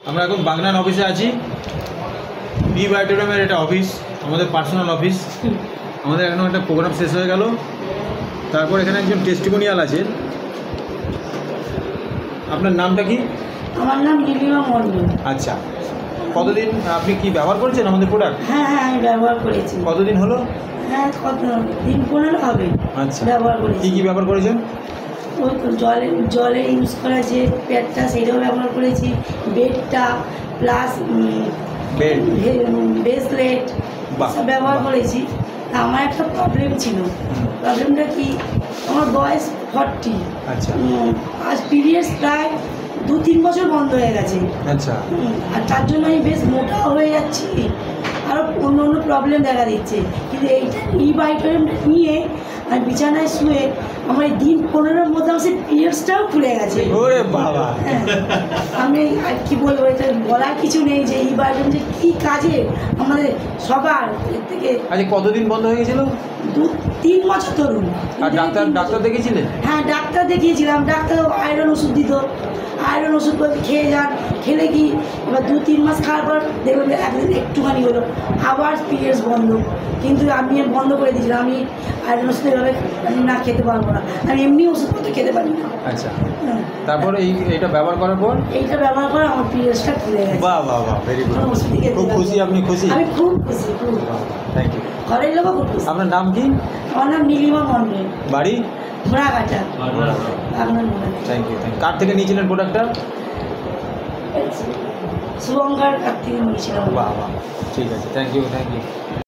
আমরা এখন বাগনান অফিসে আছি। বি বায়োটেরিয়ামের এটা অফিস, আমাদের পার্সোনাল অফিস। আমাদের এখন একটা প্রোগ্রাম শেষ হয়ে গেল, তারপর এখানে একজন টেস্টিমোনিয়াল আছে। আপনার নামটা কি? আমার নাম নীলিমা মণ্ডল। আচ্ছা, কতদিন আপনি কি ব্যবহার করেছেন আমাদের প্রোডাক্ট? হ্যাঁ হ্যাঁ, আমি ব্যবহার করেছি। কতদিন হলো? হ্যাঁ, কত দিন 15 হবে। আচ্ছা, ব্যবহার করেছি। কী কী ব্যবহার করেছেন? ওই তো জলে ইউজ করা যে প্যাডটা সেটাও ব্যবহার করেছি, বেডটা প্লাস বেড, ব্রেসলেট সব ব্যবহার করেছি। তা আমার একটা প্রবলেম ছিল। প্রবলেমটা কি, আমার বয়স 40। আচ্ছা আজ পিরিয়ডস প্রায় 2-3 বছর বন্ধ হয়ে গেছে। আচ্ছা, আর তার জন্য আমি বেশ মোটাও হয়ে যাচ্ছি, আরও অন্য অন্য প্রবলেম দেখা দিচ্ছে। কিন্তু এইটা বায়োটেরিয়ামটা নিয়ে আর বিছানায় শুয়ে আমার এই দিন 15-র মধ্যে আমার সেই পিরিয়ডসটাও খুলে গেছে। ওরে বাবা! হ্যাঁ, আমি আর কি বলবো, এটা বলার কিছু নেই যে বায়োটেরিয়াম যে কী কাজে আমাদের সবার এর থেকে। আচ্ছা, কতদিন বন্ধ হয়ে গেছিল? 2-3 বছর ধরুন। আর ডাক্তার দেখিয়েছিলেন? হ্যাঁ, ডাক্তার দেখিয়েছিলাম। ডাক্তার আয়রন ওষুধ দিত, আয়রন ওষুধ বলতে খেয়ে যান, খেলে কি এবার 2-3 মাস খাওয়ার পর দেখবেন যে একদিন একটুখানি হলো আবার পিরিয়ডস বন্ধ। কিন্তু আমি বন্ধ করে দিয়েছিলাম, আমি আয়রন ওষুধ এভাবে না খেতে পারবো না, আমি এমনি ওষুধপত্র খেতে পারি না। আচ্ছা, তারপর এইটা ব্যবহার করার পর? এইটা ব্যবহার করে আমার পিরিয়ডসটা খুলে গেছে। বাহ বাহ বাহ, ভেরি গুড। খুব খুশি? আপনি খুশি? আমি খুব খুশি, খুব। Thank you. ঘরের লোকও খুব খুশি। আপনার নাম কি? আমার নাম নীলিমা মণ্ডল, বাড়ি? ঘোড়াঘাটা, আপনার মনে। Thank you. কার থেকে নিয়েছিলেন প্রোডাক্টটা? শুভঙ্কর কাছ থেকে নিয়েছিলাম। বাহ বাহ, ঠিক আছে, থ্যাংক ইউ।